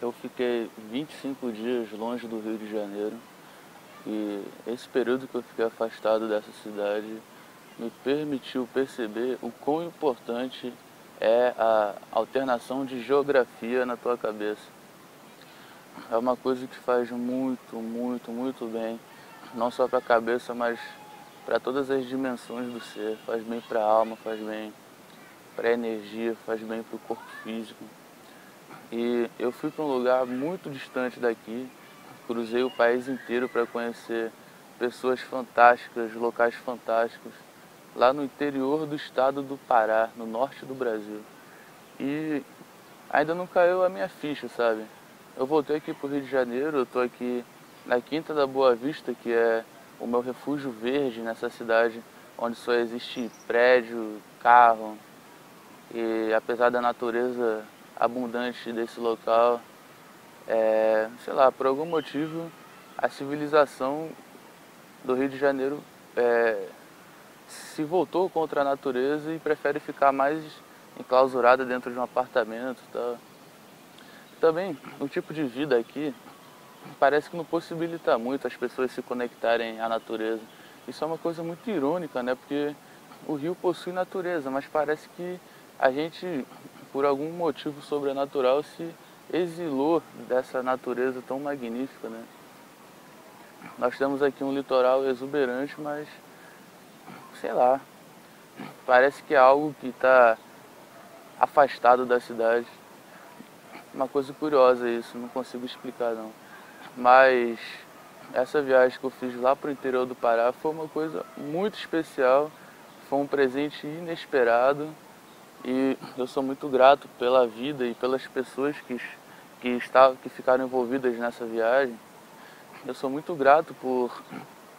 Eu fiquei 25 dias longe do Rio de Janeiro e esse período que eu fiquei afastado dessa cidade me permitiu perceber o quão importante é a alternação de geografia na tua cabeça. É uma coisa que faz muito, muito, muito bem, não só para a cabeça, mas para todas as dimensões do ser. Faz bem para a alma, faz bem para a energia, faz bem para o corpo físico. E eu fui para um lugar muito distante daqui, cruzei o país inteiro para conhecer pessoas fantásticas, locais fantásticos, lá no interior do estado do Pará, no norte do Brasil. E ainda não caiu a minha ficha, sabe? Eu voltei aqui para o Rio de Janeiro, eu estou aqui na Quinta da Boa Vista, que é o meu refúgio verde nessa cidade, onde só existe prédio, carro, e apesar da natureza abundante desse local, sei lá, por algum motivo a civilização do Rio de Janeiro se voltou contra a natureza e prefere ficar mais enclausurada dentro de um apartamento e tal. Também o tipo de vida aqui parece que não possibilita muito as pessoas se conectarem à natureza. Isso é uma coisa muito irônica, né? Porque o rio possui natureza, mas parece que a gente, por algum motivo sobrenatural, se exilou dessa natureza tão magnífica, né? Nós temos aqui um litoral exuberante, mas sei lá, parece que é algo que está afastado da cidade. Uma coisa curiosa isso, não consigo explicar não. Mas essa viagem que eu fiz lá para o interior do Pará foi uma coisa muito especial, foi um presente inesperado e eu sou muito grato pela vida e pelas pessoas que ficaram envolvidas nessa viagem. Eu sou muito grato por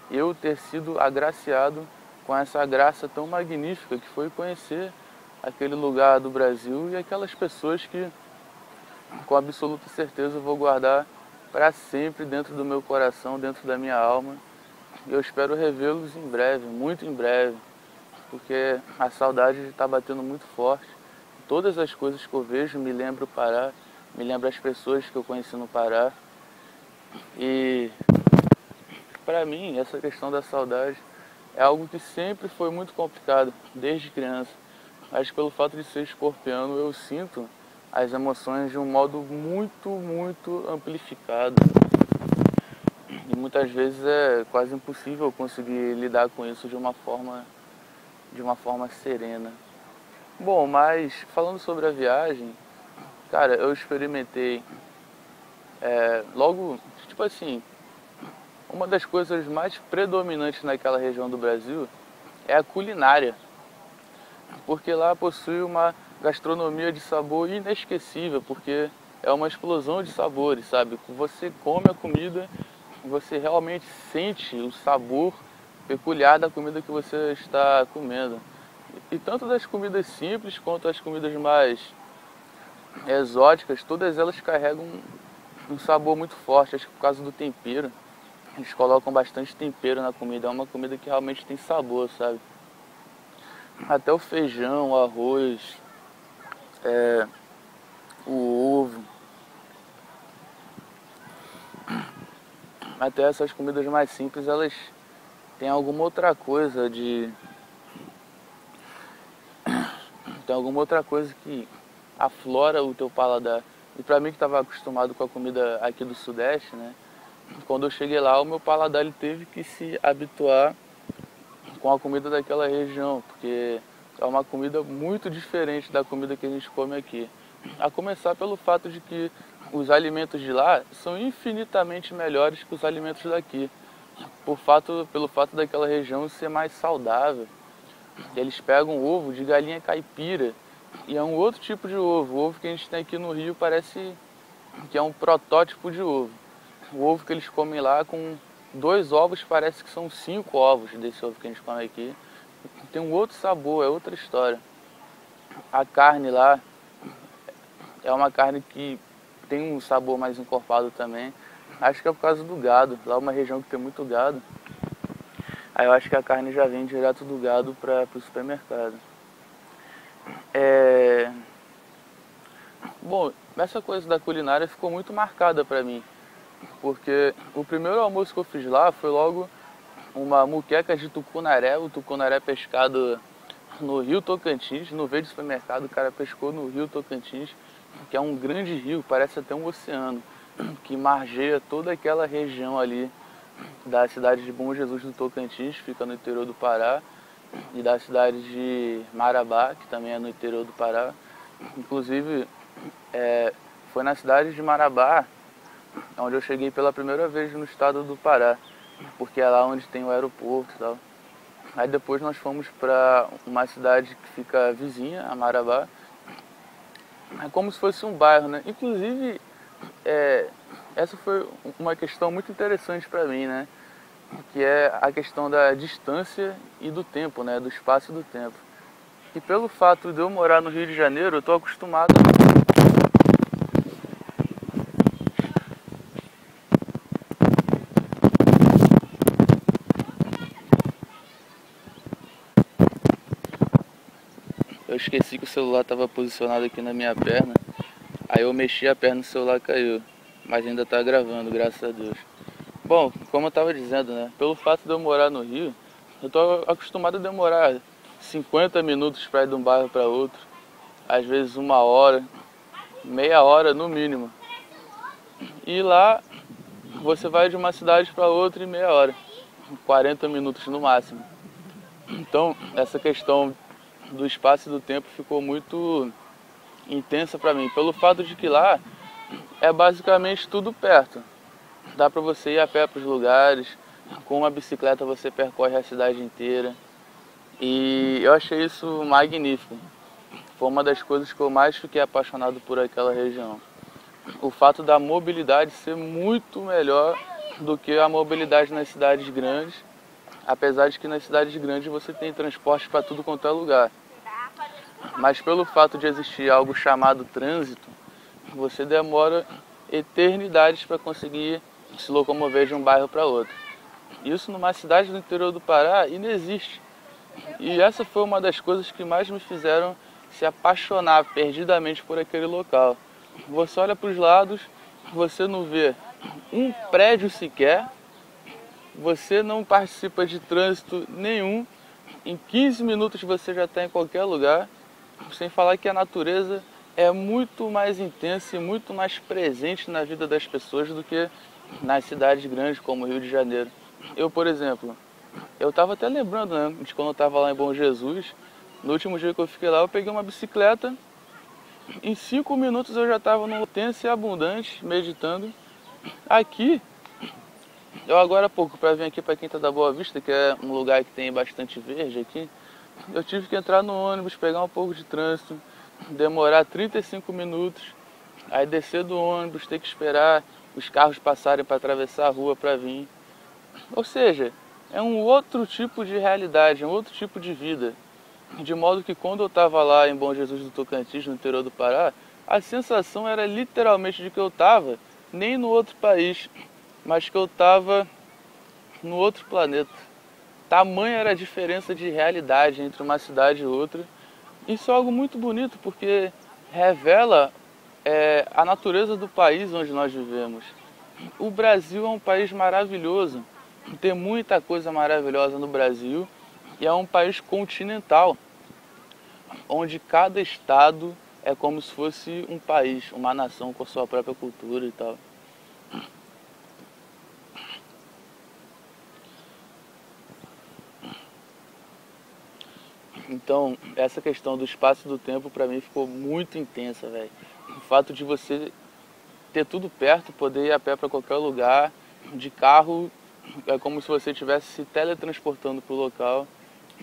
eu ter sido agraciado com essa graça tão magnífica que foi conhecer aquele lugar do Brasil e aquelas pessoas que com absoluta certeza eu vou guardar para sempre dentro do meu coração, dentro da minha alma. E eu espero revê-los em breve, muito em breve, porque a saudade está batendo muito forte. Todas as coisas que eu vejo me lembram o Pará, me lembram as pessoas que eu conheci no Pará. E para mim, essa questão da saudade é algo que sempre foi muito complicado, desde criança. Mas pelo fato de ser escorpiano, eu sinto as emoções de um modo muito, muito amplificado. E muitas vezes é quase impossível conseguir lidar com isso de uma forma serena. Bom, mas falando sobre a viagem, cara, eu experimentei logo, tipo assim, uma das coisas mais predominantes naquela região do Brasil é a culinária, porque lá possui uma gastronomia de sabor inesquecível, porque é uma explosão de sabores, sabe? Você come a comida, você realmente sente o sabor peculiar da comida que você está comendo. E tanto das comidas simples quanto as comidas mais exóticas, todas elas carregam um sabor muito forte, acho que por causa do tempero. Eles colocam bastante tempero na comida, é uma comida que realmente tem sabor, sabe? Até o feijão, o arroz, o ovo, até essas comidas mais simples, elas têm alguma outra coisa de... Tem alguma outra coisa que aflora o teu paladar. E pra mim que estava acostumado com a comida aqui do Sudeste, né? Quando eu cheguei lá, o meu paladar ele teve que se habituar com a comida daquela região, porque é uma comida muito diferente da comida que a gente come aqui. A começar pelo fato de que os alimentos de lá são infinitamente melhores que os alimentos daqui, pelo fato daquela região ser mais saudável. Eles pegam ovo de galinha caipira e é um outro tipo de ovo. O ovo que a gente tem aqui no Rio parece que é um protótipo de ovo. O ovo que eles comem lá com 2 ovos parece que são 5 ovos desse ovo que a gente come aqui. Tem um outro sabor, é outra história. A carne lá é uma carne que tem um sabor mais encorpado também. Acho que é por causa do gado. Lá é uma região que tem muito gado. Aí eu acho que a carne já vem direto do gado para o supermercado. Bom, essa coisa da culinária ficou muito marcada para mim, porque o primeiro almoço que eu fiz lá foi logo uma muqueca de tucunaré, o tucunaré pescado no Rio Tocantins, no verde supermercado, o cara pescou no Rio Tocantins, que é um grande rio, parece até um oceano, que margeia toda aquela região ali da cidade de Bom Jesus do Tocantins, fica no interior do Pará, e da cidade de Marabá, que também é no interior do Pará. Inclusive, foi na cidade de Marabá onde eu cheguei pela primeira vez no estado do Pará, porque é lá onde tem o aeroporto e tal. Aí depois nós fomos para uma cidade que fica vizinha, a Marabá. É como se fosse um bairro, né? Inclusive, essa foi uma questão muito interessante para mim, né? Que é a questão da distância e do tempo, né? Do espaço e do tempo. E pelo fato de eu morar no Rio de Janeiro, eu estou acostumado Eu esqueci que o celular estava posicionado aqui na minha perna. Aí eu mexi a perna e o celular caiu. Mas ainda está gravando, graças a Deus. Bom, como eu estava dizendo, né? Pelo fato de eu morar no Rio, eu estou acostumado a demorar 50 minutos para ir de um bairro para outro. Às vezes 1 hora, meia hora no mínimo. E lá você vai de uma cidade para outra em meia hora. 40 minutos no máximo. Então, essa questão do espaço e do tempo ficou muito intensa para mim, pelo fato de que lá é basicamente tudo perto. Dá para você ir a pé para os lugares, com uma bicicleta você percorre a cidade inteira. E eu achei isso magnífico. Foi uma das coisas que eu mais fiquei apaixonado por aquela região. O fato da mobilidade ser muito melhor do que a mobilidade nas cidades grandes, apesar de que nas cidades grandes você tem transporte para tudo quanto é lugar. Mas pelo fato de existir algo chamado trânsito, você demora eternidades para conseguir se locomover de um bairro para outro. Isso numa cidade do interior do Pará inexiste. E essa foi uma das coisas que mais me fizeram se apaixonar perdidamente por aquele local. Você olha para os lados, você não vê um prédio sequer, você não participa de trânsito nenhum, em 15 minutos você já está em qualquer lugar, sem falar que a natureza é muito mais intensa e muito mais presente na vida das pessoas do que nas cidades grandes como o Rio de Janeiro. Eu, por exemplo, eu estava até lembrando, né, de quando eu estava lá em Bom Jesus, no último dia que eu fiquei lá, eu peguei uma bicicleta, em 5 minutos eu já estava num tenso e abundante, meditando. Aqui, eu agora há pouco, para vir aqui para Quinta da Boa Vista, que é um lugar que tem bastante verde aqui, eu tive que entrar no ônibus, pegar um pouco de trânsito, demorar 35 minutos, aí descer do ônibus, ter que esperar os carros passarem para atravessar a rua para vir. Ou seja, é um outro tipo de realidade, um outro tipo de vida. De modo que quando eu estava lá em Bom Jesus do Tocantins, no interior do Pará, a sensação era literalmente de que eu estava nem no outro país, mas que eu estava no outro planeta. Tamanha era a diferença de realidade entre uma cidade e outra. Isso é algo muito bonito porque revela a natureza do país onde nós vivemos. O Brasil é um país maravilhoso, tem muita coisa maravilhosa no Brasil e é um país continental, onde cada estado é como se fosse um país, uma nação com a sua própria cultura e tal. Então, essa questão do espaço e do tempo para mim ficou muito intensa, velho. O fato de você ter tudo perto, poder ir a pé para qualquer lugar, de carro, é como se você estivesse se teletransportando para o local.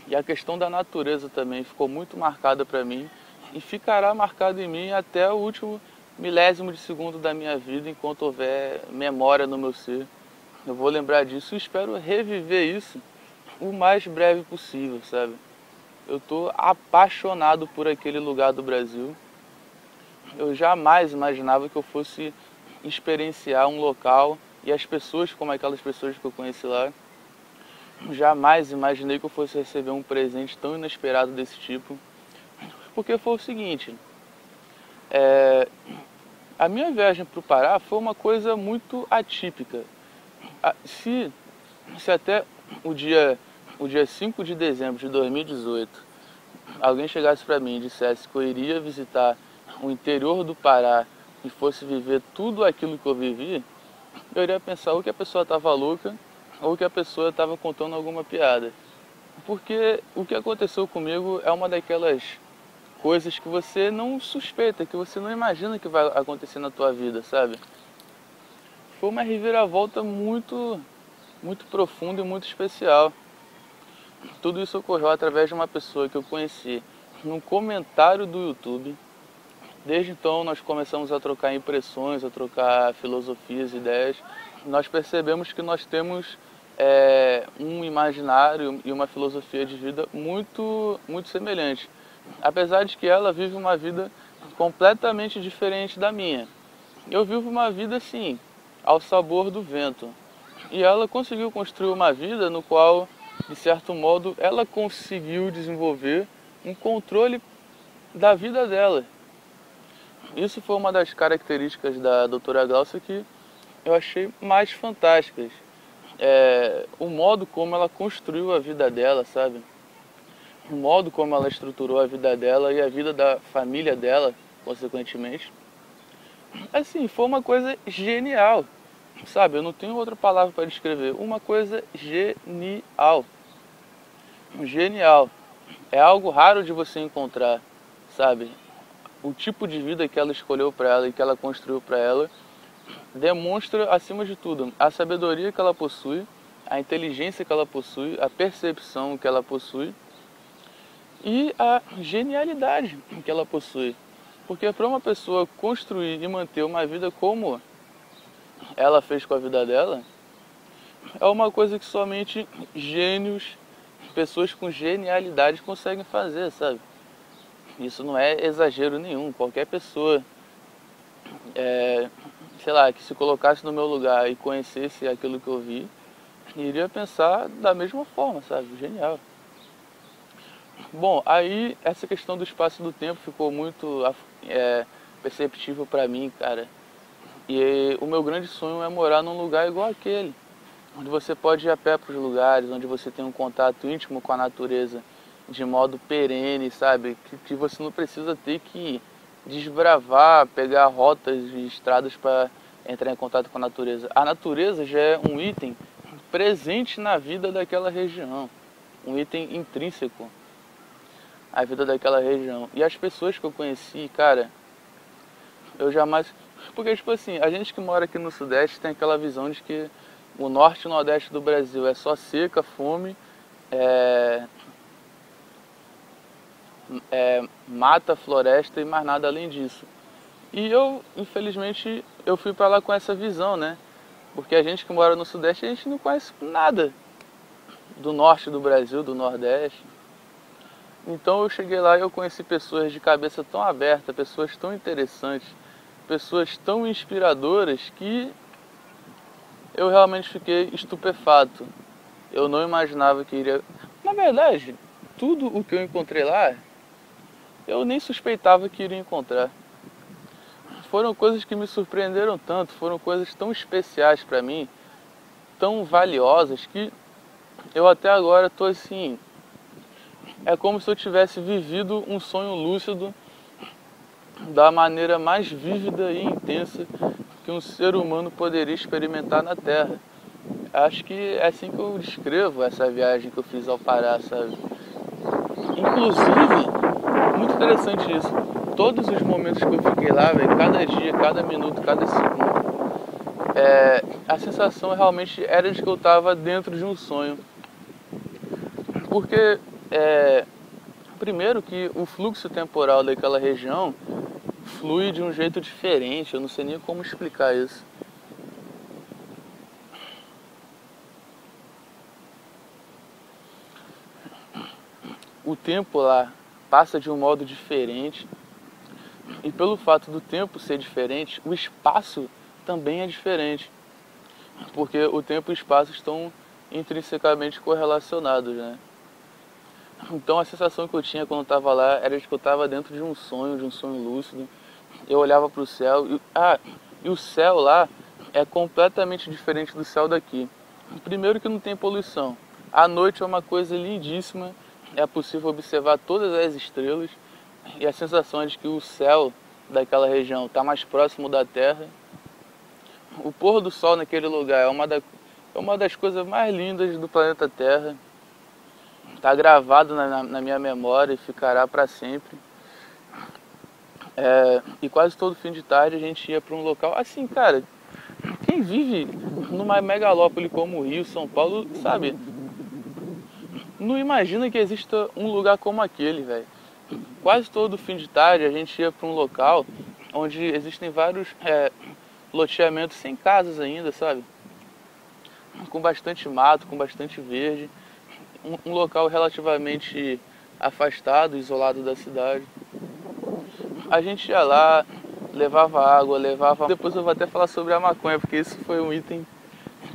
E a questão da natureza também ficou muito marcada para mim e ficará marcada em mim até o último milésimo de segundo da minha vida, enquanto houver memória no meu ser. Eu vou lembrar disso e espero reviver isso o mais breve possível, sabe? Eu estou apaixonado por aquele lugar do Brasil. Eu jamais imaginava que eu fosse experienciar um local e as pessoas como aquelas pessoas que eu conheci lá. Jamais imaginei que eu fosse receber um presente tão inesperado desse tipo. Porque foi o seguinte, A minha viagem para o Pará foi uma coisa muito atípica. Se até o dia 5 de dezembro de 2018 alguém chegasse para mim e dissesse que eu iria visitar o interior do Pará e fosse viver tudo aquilo que eu vivi, eu iria pensar ou que a pessoa estava louca ou que a pessoa estava contando alguma piada. Porque o que aconteceu comigo é uma daquelas coisas que você não suspeita, que você não imagina que vai acontecer na tua vida, sabe? Foi uma reviravolta muito profunda e muito especial. Tudo isso ocorreu através de uma pessoa que eu conheci num comentário do YouTube. Desde então nós começamos a trocar impressões, a trocar filosofias, ideias. Nós percebemos que nós temos um imaginário e uma filosofia de vida muito semelhante. Apesar de que ela vive uma vida completamente diferente da minha. Eu vivo uma vida assim, ao sabor do vento. E ela conseguiu construir uma vida no qual, de certo modo, ela conseguiu desenvolver um controle da vida dela. Isso foi uma das características da doutora Glaucia que eu achei mais fantásticas. O modo como ela construiu a vida dela, sabe? O modo como ela estruturou a vida dela e a vida da família dela, consequentemente. Assim, foi uma coisa genial, sabe? Eu não tenho outra palavra para descrever. Uma coisa genial. Genial. É algo raro de você encontrar, sabe? O tipo de vida que ela escolheu para ela e que ela construiu para ela demonstra, acima de tudo, a sabedoria que ela possui, a inteligência que ela possui, a percepção que ela possui e a genialidade que ela possui. Porque para uma pessoa construir e manter uma vida como ela fez com a vida dela, é uma coisa que somente gênios, pessoas com genialidade conseguem fazer, sabe? Isso não é exagero nenhum. Qualquer pessoa, sei lá, que se colocasse no meu lugar e conhecesse aquilo que eu vi, iria pensar da mesma forma, sabe? Genial. Bom, aí essa questão do espaço e do tempo ficou muito perceptível pra mim, cara. E o meu grande sonho é morar num lugar igual aquele, onde você pode ir a pé para os lugares, onde você tem um contato íntimo com a natureza de modo perene, sabe? Que você não precisa ter que desbravar, pegar rotas e estradas para entrar em contato com a natureza. A natureza já é um item presente na vida daquela região, um item intrínseco à vida daquela região. E as pessoas que eu conheci, cara, eu jamais... Porque, tipo assim, a gente que mora aqui no Sudeste tem aquela visão de que o Norte e o Nordeste do Brasil é só seca, fome, mata, floresta e mais nada além disso. E eu, infelizmente, eu fui pra lá com essa visão, né? Porque a gente que mora no Sudeste, a gente não conhece nada do Norte do Brasil, do Nordeste. Então eu cheguei lá e eu conheci pessoas de cabeça tão aberta, pessoas tão interessantes, pessoas tão inspiradoras que eu realmente fiquei estupefato. Eu não imaginava que iria... Na verdade, tudo o que eu encontrei lá, eu nem suspeitava que iria encontrar. Foram coisas que me surpreenderam tanto, foram coisas tão especiais para mim, tão valiosas, que eu até agora tô assim... É como se eu tivesse vivido um sonho lúcido da maneira mais vívida e intensa que um ser humano poderia experimentar na Terra. Acho que é assim que eu descrevo essa viagem que eu fiz ao Pará, sabe? Inclusive, muito interessante isso, todos os momentos que eu fiquei lá, véio, cada dia, cada minuto, cada segundo, a sensação realmente era de que eu estava dentro de um sonho. Porque, primeiro que o fluxo temporal daquela região flui de um jeito diferente, eu não sei nem como explicar isso. O tempo lá passa de um modo diferente, e pelo fato do tempo ser diferente, o espaço também é diferente, porque o tempo e o espaço estão intrinsecamente correlacionados, né? Então a sensação que eu tinha quando eu estava lá era de que eu estava dentro de um sonho lúcido, eu olhava para o céu e o céu lá é completamente diferente do céu daqui. Primeiro que não tem poluição. À noite é uma coisa lindíssima, é possível observar todas as estrelas e a sensação é de que o céu daquela região está mais próximo da Terra. O pôr do sol naquele lugar é uma das coisas mais lindas do planeta Terra. Está gravado na minha memória e ficará para sempre. E quase todo fim de tarde a gente ia para um local assim, cara. Quem vive numa megalópole como o Rio, São Paulo, sabe? Não imagina que exista um lugar como aquele, velho. Quase todo fim de tarde a gente ia para um local onde existem vários loteamentos sem casas ainda, sabe? Com bastante mato, com bastante verde. Um local relativamente afastado, isolado da cidade. A gente ia lá, levava água, levava... Depois eu vou até falar sobre a maconha, porque isso foi um item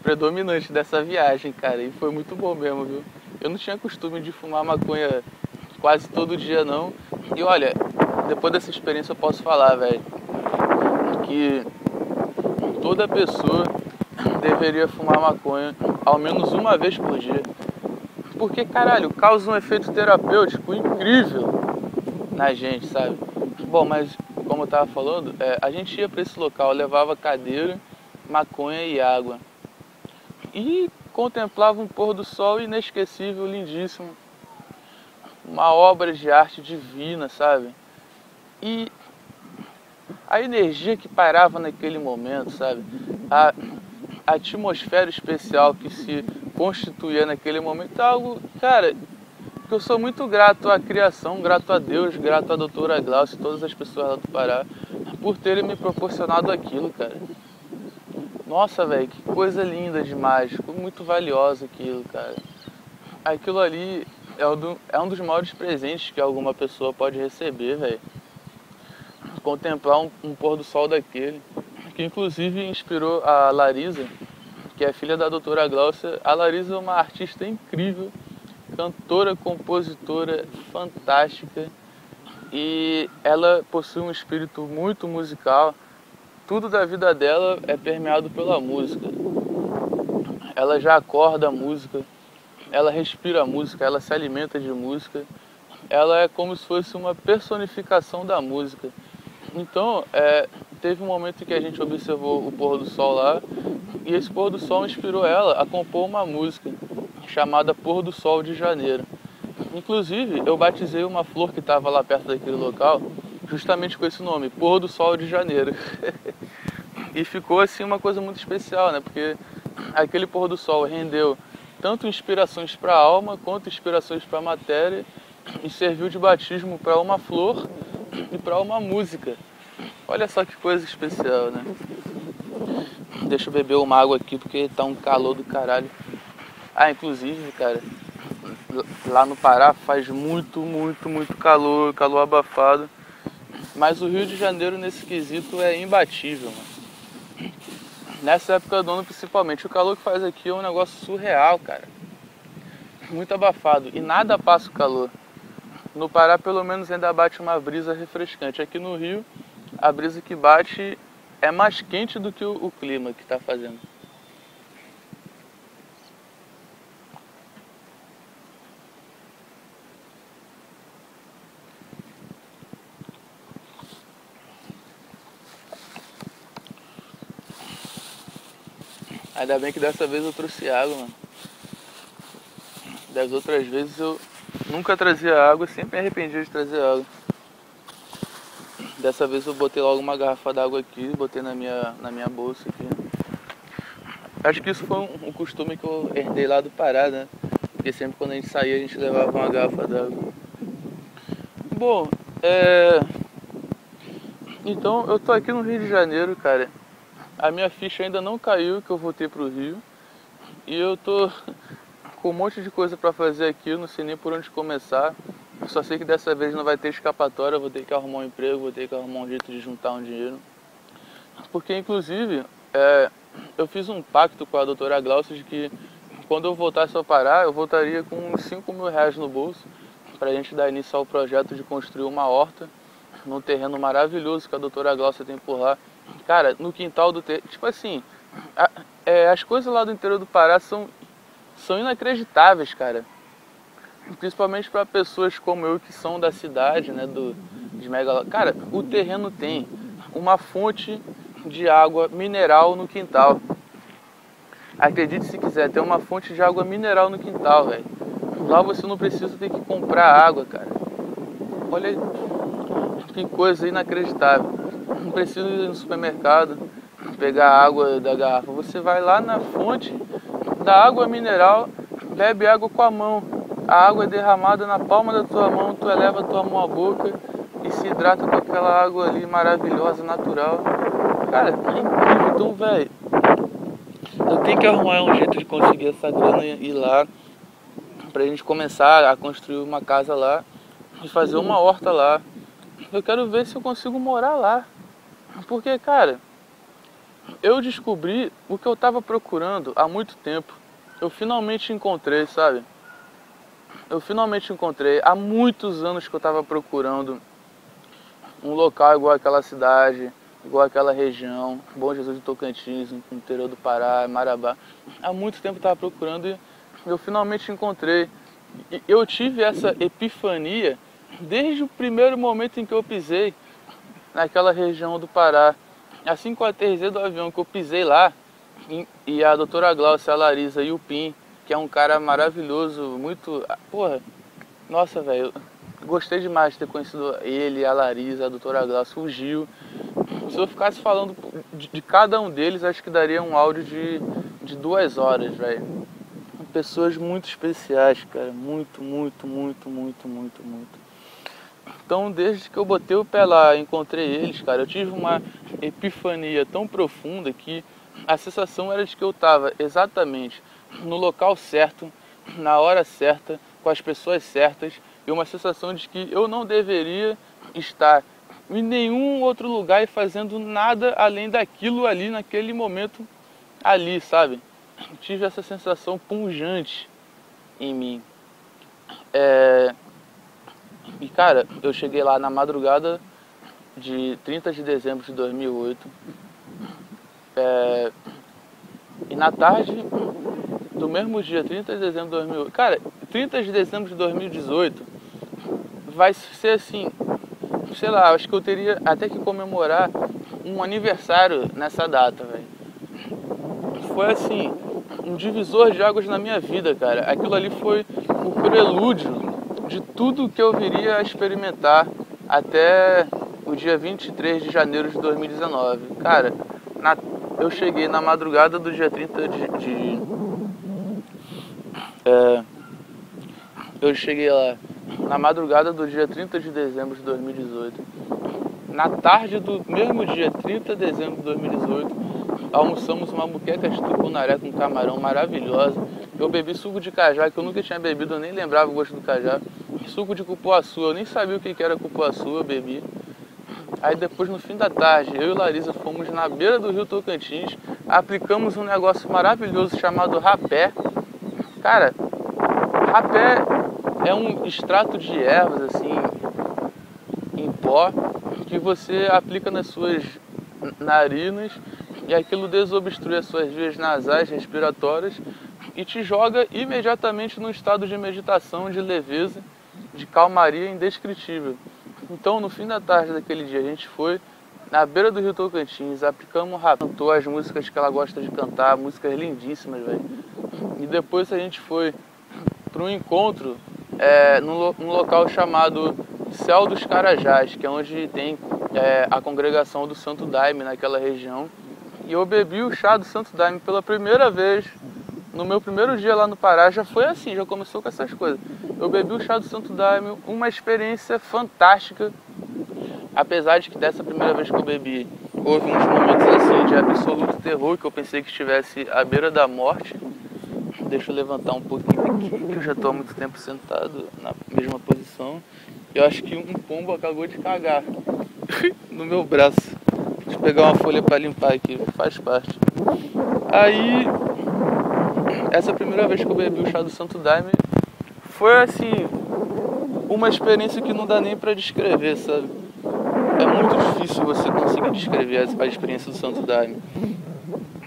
predominante dessa viagem, cara. E foi muito bom mesmo, viu? Eu não tinha costume de fumar maconha quase todo dia, não. E olha, depois dessa experiência eu posso falar, velho, que toda pessoa deveria fumar maconha ao menos uma vez por dia. Porque, caralho, causa um efeito terapêutico incrível na gente, sabe? Bom, mas como eu tava falando, a gente ia pra esse local, levava cadeira, maconha e água. E contemplava um pôr do sol inesquecível, lindíssimo. Uma obra de arte divina, sabe? E a energia que pairava naquele momento, sabe? A atmosfera especial que se constituía naquele momento é algo, cara, que eu sou muito grato à criação, grato a Deus, grato à doutora Glaucia e todas as pessoas lá do Pará por terem me proporcionado aquilo, cara. Nossa, velho, que coisa linda demais, muito valiosa aquilo, cara. Aquilo ali é um dos maiores presentes que alguma pessoa pode receber, velho. Contemplar um pôr do sol daquele, que inclusive inspirou a Larisa, que é filha da doutora Glaucia. A Larisa é uma artista incrível, cantora, compositora fantástica, e ela possui um espírito muito musical. Tudo da vida dela é permeado pela música. Ela já acorda a música, ela respira a música, ela se alimenta de música. Ela é como se fosse uma personificação da música. Então, teve um momento em que a gente observou o pôr do sol lá, e esse pôr do sol inspirou ela a compor uma música chamada Pôr do Sol de Janeiro. Inclusive, eu batizei uma flor que estava lá perto daquele local justamente com esse nome, Pôr do Sol de Janeiro. E ficou assim uma coisa muito especial, né? Porque aquele pôr do sol rendeu tanto inspirações para a alma quanto inspirações para a matéria, e serviu de batismo para uma flor e para uma música. Olha só que coisa especial, né? Deixa eu beber uma água aqui porque tá um calor do caralho. Inclusive, cara, lá no Pará faz muito calor, calor abafado. Mas o Rio de Janeiro nesse quesito é imbatível, mano. Nessa época do ano principalmente, o calor que faz aqui é um negócio surreal, cara. Muito abafado e nada passa o calor. No Pará pelo menos ainda bate uma brisa refrescante. Aqui no Rio, a brisa que bate é mais quente do que o clima que tá fazendo. Ainda bem que dessa vez eu trouxe água, mano. Das outras vezes eu nunca trazia água, sempre me arrependia de trazer água. Dessa vez eu botei logo uma garrafa d'água aqui, botei na minha bolsa aqui. Acho que isso foi um costume que eu herdei lá do Pará, né? Porque sempre quando a gente saía a gente levava uma garrafa d'água. Bom, então eu tô aqui no Rio de Janeiro, cara. A minha ficha ainda não caiu que eu voltei pro Rio. E eu tô com um monte de coisa pra fazer aqui, eu não sei nem por onde começar. Só sei que dessa vez não vai ter escapatória, eu vou ter que arrumar um emprego, vou ter que arrumar um jeito de juntar um dinheiro. Porque inclusive, eu fiz um pacto com a doutora Glaucia de que quando eu voltasse ao Pará, eu voltaria com uns 5 mil reais no bolso pra gente dar início ao projeto de construir uma horta num terreno maravilhoso que a doutora Glaucia tem por lá. Cara, no quintal do terreno, tipo assim, as coisas lá do interior do Pará são inacreditáveis, cara. Principalmente para pessoas como eu que são da cidade, né, de Mega. Cara, o terreno tem uma fonte de água mineral no quintal. Acredite se quiser, tem uma fonte de água mineral no quintal, velho. Lá você não precisa ter que comprar água, cara. Olha que coisa inacreditável. Não precisa ir no supermercado pegar água da garrafa. Você vai lá na fonte da água mineral, bebe água com a mão. A água é derramada na palma da tua mão, tu eleva a tua mão à boca e se hidrata com aquela água ali maravilhosa, natural. Cara, que incrível. Então, velho, eu tenho que arrumar um jeito de conseguir essa grana e ir lá pra gente começar a construir uma casa lá e fazer uma horta lá. Eu quero ver se eu consigo morar lá. Porque, cara, eu descobri o que eu tava procurando há muito tempo. Eu finalmente encontrei, sabe? Eu finalmente encontrei. Há muitos anos que eu tava procurando um local igual aquela cidade, igual aquela região, Bom Jesus do Tocantins, no interior do Pará, Marabá. Há muito tempo eu tava procurando e eu finalmente encontrei. E eu tive essa epifania desde o primeiro momento em que eu pisei naquela região do Pará. Assim que eu aterrissei do avião, que eu pisei lá, e a doutora Glaucia, a Larisa e o Pim, que é um cara maravilhoso, muito... Porra, nossa, velho, gostei demais de ter conhecido ele, a Larisa, a doutora Glaucia, o Gil. Se eu ficasse falando de cada um deles, acho que daria um áudio de 2 horas, velho. Pessoas muito especiais, cara, muito. Então, desde que eu botei o pé lá e encontrei eles, cara, eu tive uma epifania tão profunda que a sensação era de que eu estava exatamente no local certo, na hora certa, com as pessoas certas, e uma sensação de que eu não deveria estar em nenhum outro lugar e fazendo nada além daquilo ali, naquele momento ali, sabe? Tive essa sensação pungente em mim. E cara, eu cheguei lá na madrugada de 30 de dezembro de 2008. E na tarde do mesmo dia, 30 de dezembro de 2008. Cara, 30 de dezembro de 2018 vai ser assim, sei lá, acho que eu teria até que comemorar um aniversário nessa data, velho. Foi assim, um divisor de águas na minha vida, cara. Aquilo ali foi o prelúdio de tudo que eu viria a experimentar até o dia 23 de janeiro de 2019. Cara, eu cheguei na madrugada do dia 30 eu cheguei lá na madrugada do dia 30 de dezembro de 2018. Na tarde do mesmo dia 30 de dezembro de 2018, almoçamos uma moqueca de tucunaré com camarão maravilhosa. Eu bebi suco de cajá, que eu nunca tinha bebido, eu nem lembrava o gosto do cajá. Suco de cupuaçu, eu nem sabia o que era cupuaçu, eu bebi. Aí depois, no fim da tarde, eu e Larisa fomos na beira do rio Tocantins, aplicamos um negócio maravilhoso chamado rapé. Cara, rapé é um extrato de ervas, assim, em pó, que você aplica nas suas narinas e aquilo desobstrui as suas vias nasais, respiratórias e te joga imediatamente num estado de meditação, de leveza, de calmaria indescritível. Então, no fim da tarde daquele dia, a gente foi na beira do rio Tocantins, aplicamos um rapé, cantou as músicas que ela gosta de cantar, músicas lindíssimas, velho. E depois a gente foi para um encontro num local chamado Céu dos Carajás, que é onde tem a congregação do Santo Daime naquela região. E eu bebi o chá do Santo Daime pela primeira vez. No meu primeiro dia lá no Pará já foi assim, já começou com essas coisas. Eu bebi o chá do Santo Daime, uma experiência fantástica. Apesar de que dessa primeira vez que eu bebi, houve uns momentos assim de absoluto terror, que eu pensei que estivesse à beira da morte. Deixa eu levantar um pouquinho aqui, que eu já estou há muito tempo sentado na mesma posição. Eu acho que um pombo acabou de cagar no meu braço. Deixa eu pegar uma folha para limpar aqui, faz parte. Aí, essa primeira vez que eu bebi o chá do Santo Daime foi assim, uma experiência que não dá nem para descrever, sabe? é muito difícil você conseguir descrever a experiência do Santo Daime.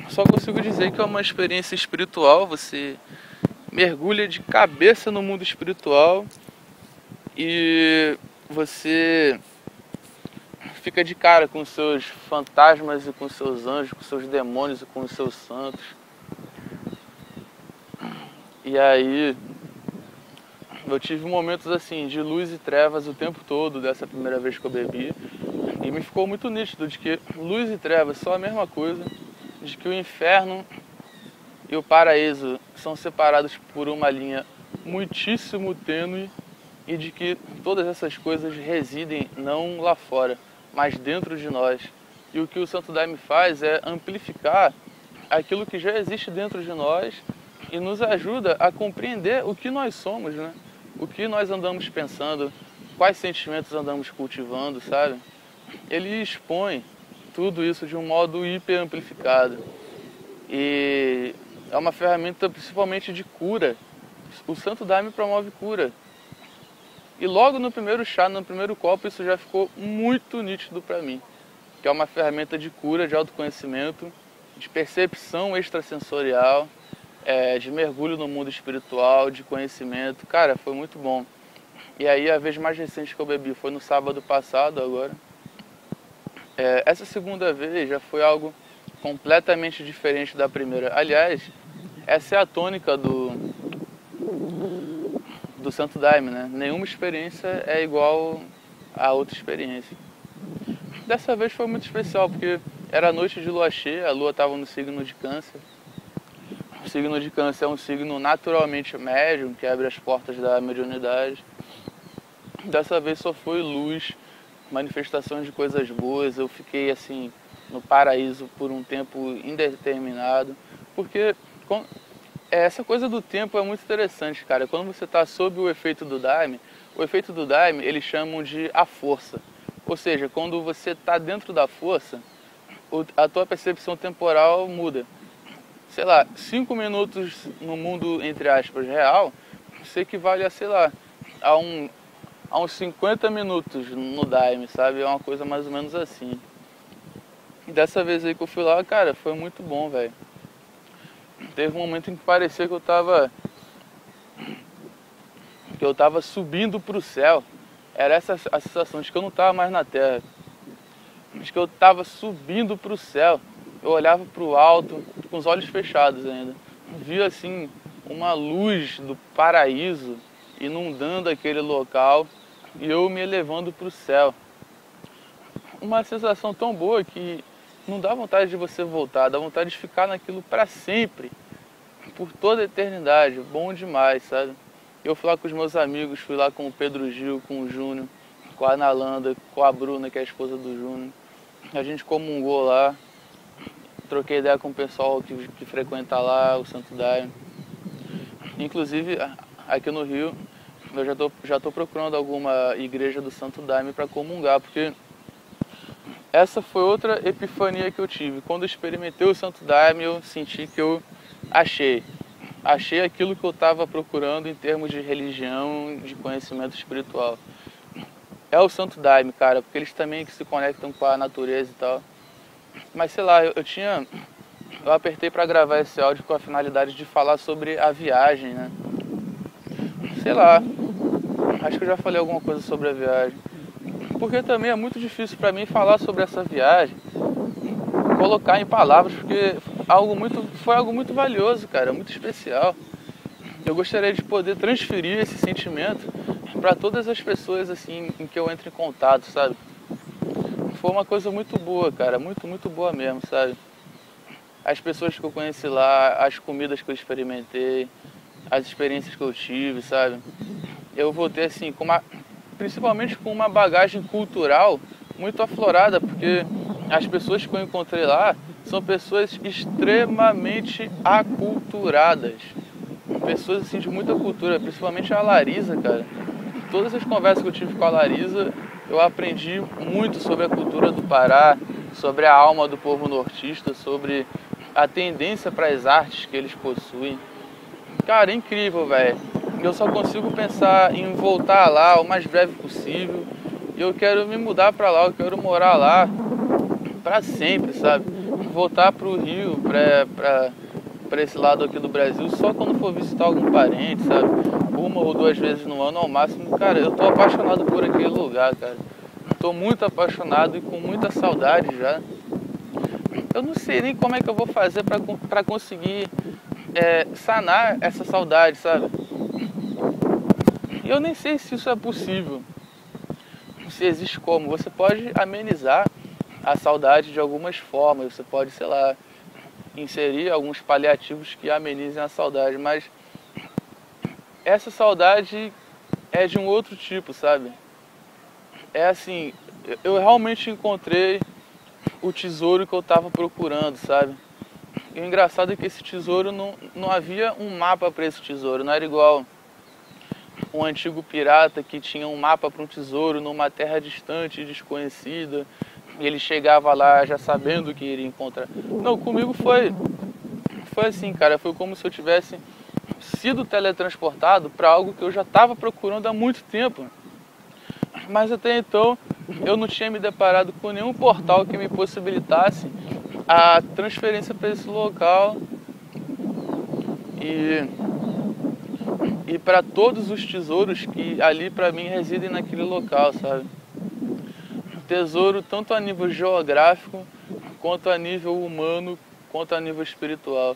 Só consigo dizer que é uma experiência espiritual, você mergulha de cabeça no mundo espiritual e você fica de cara com os seus fantasmas e com os seus anjos, com os seus demônios e com os seus santos. E aí eu tive momentos assim de luz e trevas o tempo todo dessa primeira vez que eu bebi. E me ficou muito nítido de que luz e trevas são a mesma coisa, de que o inferno e o paraíso são separados por uma linha muitíssimo tênue e de que todas essas coisas residem não lá fora, mas dentro de nós. E o que o Santo Daime faz é amplificar aquilo que já existe dentro de nós e nos ajuda a compreender o que nós somos, né? O que nós andamos pensando, quais sentimentos andamos cultivando, sabe? Ele expõe tudo isso de um modo hiper amplificado. E é uma ferramenta principalmente de cura. O Santo Daime promove cura. E logo no primeiro chá, no primeiro copo, isso já ficou muito nítido para mim. Que é uma ferramenta de cura, de autoconhecimento, de percepção extrasensorial, de mergulho no mundo espiritual, de conhecimento. Cara, foi muito bom. E aí a vez mais recente que eu bebi foi no sábado passado agora. Essa segunda vez já foi algo completamente diferente da primeira. Aliás, essa é a tônica do Santo Daime, né? Nenhuma experiência é igual a outra experiência. Dessa vez foi muito especial, porque era noite de lua cheia, a lua estava no signo de Câncer. O signo de Câncer é um signo naturalmente médium, que abre as portas da mediunidade. Dessa vez só foi luz, manifestações de coisas boas. Eu fiquei assim no paraíso por um tempo indeterminado, porque essa coisa do tempo é muito interessante, cara. Quando você está sob o efeito do Daime eles chamam de a força. Ou seja, quando você está dentro da força, a tua percepção temporal muda. Sei lá, 5 minutos no mundo, entre aspas, real, isso equivale a, sei lá, a uns 50 minutos no Daime, sabe? É uma coisa mais ou menos assim. E dessa vez aí que eu fui lá, cara, foi muito bom, velho. Teve um momento em que parecia que eu tava subindo pro céu. Era essa a sensação de que eu não tava mais na terra. De que eu tava subindo pro céu. Eu olhava pro alto, com os olhos fechados ainda. Via assim uma luz do paraíso inundando aquele local e eu me elevando pro céu. Uma sensação tão boa que não dá vontade de você voltar, dá vontade de ficar naquilo para sempre, por toda a eternidade. Bom demais, sabe? Eu fui lá com os meus amigos, fui lá com o Pedro Gil, com o Júnior, com a Analanda, com a Bruna, que é a esposa do Júnior. A gente comungou lá, troquei ideia com o pessoal que frequenta lá, o Santo Daime. Inclusive, aqui no Rio, eu já tô procurando alguma igreja do Santo Daime para comungar, porque essa foi outra epifania que eu tive. Quando eu experimentei o Santo Daime, eu senti que eu achei aquilo que eu estava procurando em termos de religião, de conhecimento espiritual. É o Santo Daime, cara, porque eles também que se conectam com a natureza e tal. Mas sei lá, eu apertei para gravar esse áudio com a finalidade de falar sobre a viagem, né? Sei lá, acho que eu já falei alguma coisa sobre a viagem. Porque também é muito difícil para mim falar sobre essa viagem, colocar em palavras, porque foi algo muito valioso, cara, muito especial. Eu gostaria de poder transferir esse sentimento para todas as pessoas assim em que eu entro em contato, sabe? Foi uma coisa muito boa, cara, muito, muito boa mesmo, sabe? As pessoas que eu conheci lá, as comidas que eu experimentei, as experiências que eu tive, sabe? Eu voltei assim, principalmente com uma bagagem cultural muito aflorada, porque as pessoas que eu encontrei lá são pessoas extremamente aculturadas. Pessoas assim de muita cultura, principalmente a Larisa, cara. Todas as conversas que eu tive com a Larisa, eu aprendi muito sobre a cultura do Pará, sobre a alma do povo nortista, sobre a tendência para as artes que eles possuem. Cara, é incrível, velho. Eu só consigo pensar em voltar lá o mais breve possível E eu quero me mudar pra lá, eu quero morar lá pra sempre, sabe? Voltar pro Rio, pra esse lado aqui do Brasil, só quando for visitar algum parente, sabe? Uma ou duas vezes no ano ao máximo. Cara, eu tô apaixonado por aquele lugar, cara. Tô muito apaixonado e com muita saudade já. Eu não sei nem como é que eu vou fazer pra conseguir sanar essa saudade, sabe? E eu nem sei se isso é possível, se existe como. Você pode amenizar a saudade de algumas formas, você pode, sei lá, inserir alguns paliativos que amenizem a saudade, mas essa saudade é de um outro tipo, sabe? É assim, eu realmente encontrei o tesouro que eu estava procurando, sabe? E o engraçado é que esse tesouro não havia um mapa para esse tesouro, não era igual um antigo pirata que tinha um mapa para um tesouro numa terra distante e desconhecida, e ele chegava lá já sabendo o que iria encontrar. Não, comigo foi assim, cara, foi como se eu tivesse sido teletransportado para algo que eu já estava procurando há muito tempo. Mas até então eu não tinha me deparado com nenhum portal que me possibilitasse a transferência para esse local e para todos os tesouros que ali para mim residem naquele local, sabe? Tesouro tanto a nível geográfico, quanto a nível humano, quanto a nível espiritual.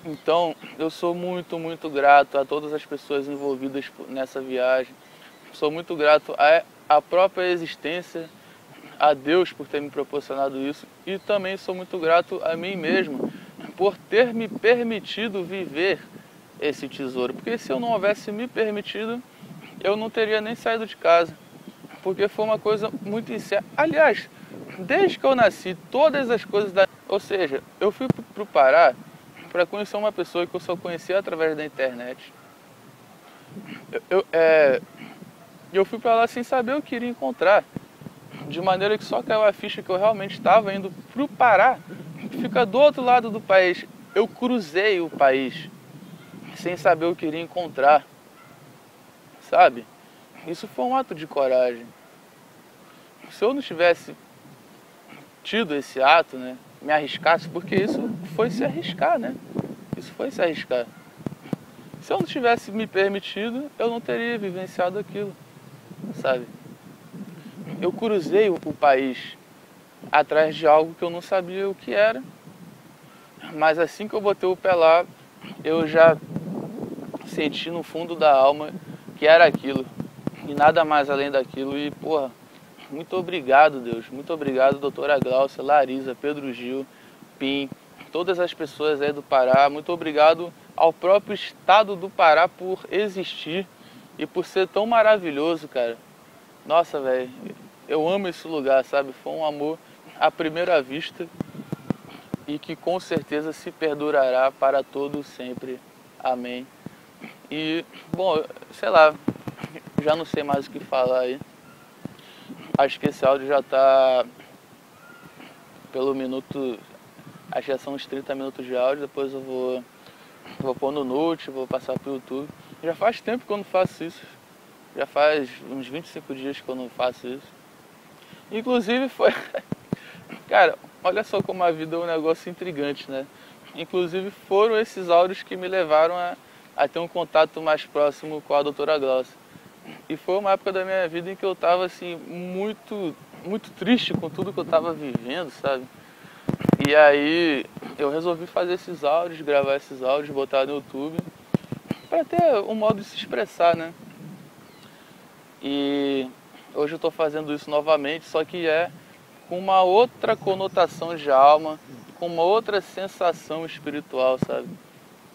Então eu sou muito, muito grato a todas as pessoas envolvidas nessa viagem. Sou muito grato à própria existência, a Deus por ter me proporcionado isso, e também sou muito grato a mim mesmo por ter me permitido viver esse tesouro. Porque se eu não houvesse me permitido, eu não teria nem saído de casa. Porque foi uma coisa muito incerta. Aliás, desde que eu nasci, todas as coisas da... Ou seja, eu fui para o Pará para conhecer uma pessoa que eu só conhecia através da internet. Eu fui para lá sem saber o que iria encontrar. De maneira que só caiu a ficha que eu realmente estava indo para o Pará, que fica do outro lado do país. Eu cruzei o país sem saber o que iria encontrar, sabe? Isso foi um ato de coragem. Se eu não tivesse tido esse ato, né, me arriscasse, porque isso foi se arriscar, né? Isso foi se arriscar. Se eu não tivesse me permitido, eu não teria vivenciado aquilo, sabe? Eu cruzei o país atrás de algo que eu não sabia o que era, mas assim que eu botei o pé lá, eu já senti no fundo da alma que era aquilo, e nada mais além daquilo. E, porra, muito obrigado, Deus, muito obrigado, doutora Glaucia, Larisa, Pedro Gil, Pim, todas as pessoas aí do Pará. Muito obrigado ao próprio estado do Pará por existir e por ser tão maravilhoso, cara. Nossa, velho, eu amo esse lugar, sabe? Foi um amor à primeira vista e que com certeza se perdurará para todo sempre. Amém. E, bom, sei lá, já não sei mais o que falar aí. Acho que esse áudio já tá pelo minuto, acho que já são uns 30 minutos de áudio. Depois eu vou pôr no Note, vou passar pro YouTube. Já faz tempo que eu não faço isso. Já faz uns 25 dias que eu não faço isso. Inclusive foi... Cara, olha só como a vida é um negócio intrigante, né? Inclusive foram esses áudios que me levaram a ter um contato mais próximo com a doutora Glaucia. E foi uma época da minha vida em que eu tava assim, muito, muito triste com tudo que eu tava vivendo, sabe? E aí eu resolvi fazer esses áudios, gravar esses áudios, botar no YouTube, pra ter um modo de se expressar, né? E hoje eu tô fazendo isso novamente, só que com uma outra conotação de alma, com uma outra sensação espiritual, sabe?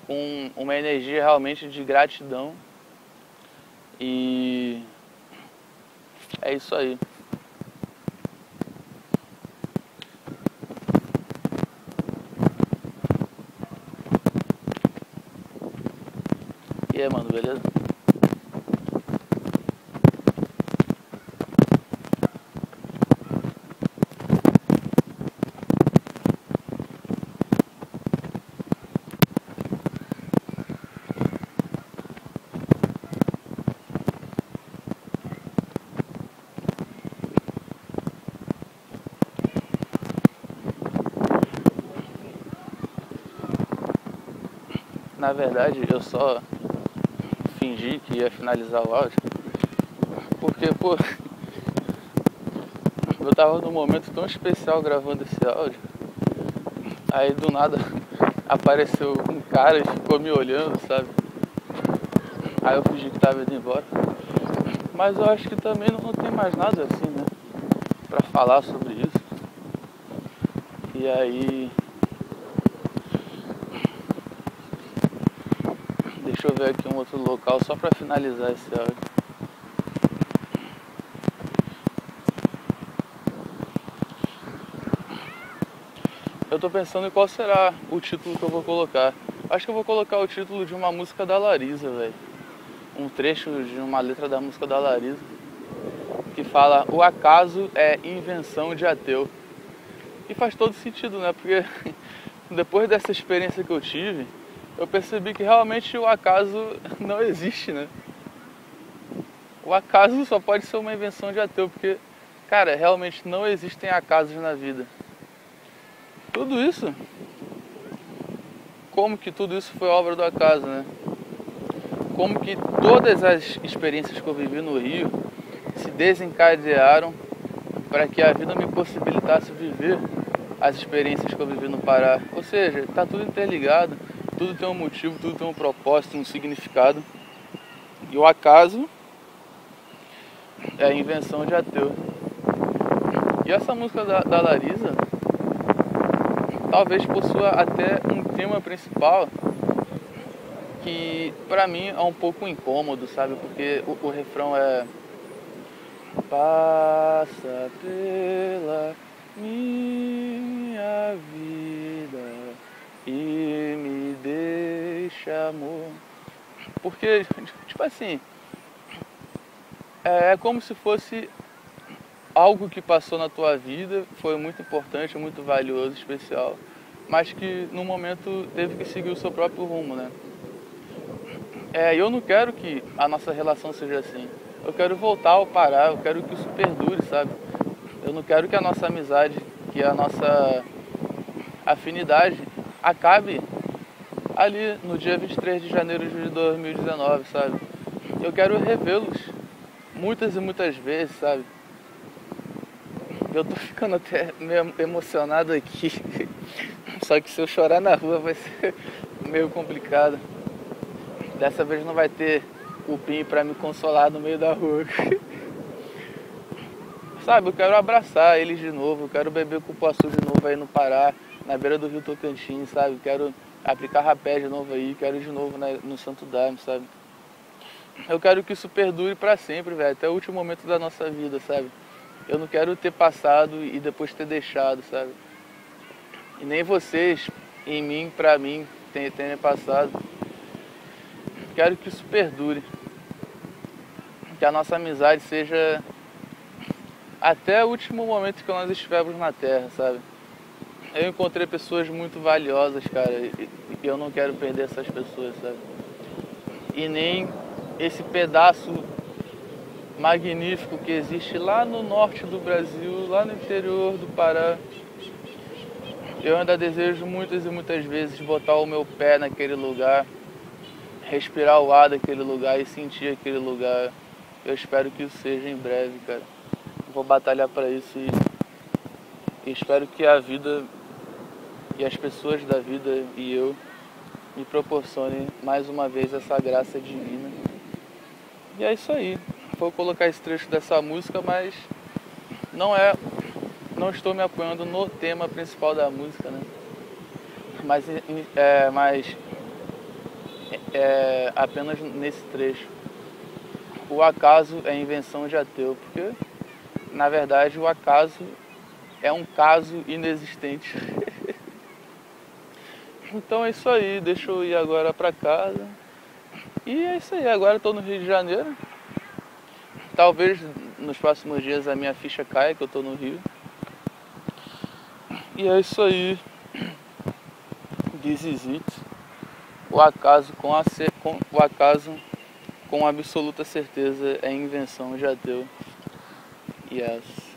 Com uma energia realmente de gratidão. E é isso aí. E aí, mano, beleza? na verdade eu só fingi que ia finalizar o áudio, porque, pô, eu tava num momento tão especial gravando esse áudio, aí do nada apareceu um cara e ficou me olhando, sabe? Aí eu fingi que tava indo embora. Mas eu acho que também não tem mais nada assim, né, pra falar sobre isso. E aí, deixa eu ver aqui um outro local só pra finalizar esse áudio. Eu tô pensando em qual será o título que eu vou colocar. Acho que eu vou colocar o título de uma música da Larisa, velho. Um trecho de uma letra da música da Larisa, que fala: o acaso é invenção de ateu. E faz todo sentido, né? Porque depois dessa experiência que eu tive, eu percebi que realmente o acaso não existe, né? O acaso só pode ser uma invenção de ateu, porque, cara, realmente não existem acasos na vida. Tudo isso, como que tudo isso foi obra do acaso, né? Como que todas as experiências que eu vivi no Rio se desencadearam para que a vida me possibilitasse viver as experiências que eu vivi no Pará. Ou seja, tá tudo interligado, tudo tem um motivo, tudo tem um propósito, um significado. E o acaso é a invenção de ateu. E essa música da Larisa talvez possua até um tema principal que pra mim é um pouco incômodo, sabe? Porque o refrão é: passa pela minha vida e me deixa, amor. Porque, tipo assim, é como se fosse algo que passou na tua vida, foi muito importante, muito valioso, especial, mas que no momento teve que seguir o seu próprio rumo, né? Eu não quero que a nossa relação seja assim. Eu quero voltar ao Pará, eu quero que isso perdure, sabe? Eu não quero que a nossa amizade, que a nossa afinidade acabe ali no dia 23 de janeiro de 2019, sabe? Eu quero revê-los muitas e muitas vezes, sabe? Eu tô ficando até meio emocionado aqui. Só que se eu chorar na rua vai ser meio complicado. Dessa vez não vai ter cupim pra me consolar no meio da rua. Sabe, eu quero abraçar eles de novo, eu quero beber cupuaçu de novo aí no Pará, na beira do rio Tocantins, sabe? Quero aplicar rapé de novo aí, quero ir de novo no Santo Daime, sabe? Eu quero que isso perdure pra sempre, velho, até o último momento da nossa vida, sabe? Eu não quero ter passado e depois ter deixado, sabe? E nem vocês, em mim, pra mim, tenham passado. Quero que isso perdure. Que a nossa amizade seja até o último momento que nós estivermos na Terra, sabe? Eu encontrei pessoas muito valiosas, cara, e eu não quero perder essas pessoas, sabe? E nem esse pedaço magnífico que existe lá no norte do Brasil, lá no interior do Pará. Eu ainda desejo muitas e muitas vezes botar o meu pé naquele lugar, respirar o ar daquele lugar e sentir aquele lugar. Eu espero que isso seja em breve, cara. Vou batalhar para isso e espero que a vida e as pessoas da vida e eu me proporcionem mais uma vez essa graça divina. E é isso aí. Vou colocar esse trecho dessa música, mas não estou me apoiando no tema principal da música, né? Mas apenas nesse trecho. O acaso é invenção de ateu, porque na verdade o acaso é um caso inexistente. Então é isso aí, deixa eu ir agora pra casa. E é isso aí, agora eu tô no Rio de Janeiro. Talvez nos próximos dias a minha ficha caia, que eu tô no Rio. E é isso aí. This is it. O acaso com absoluta certeza é invenção de ateu. Yes.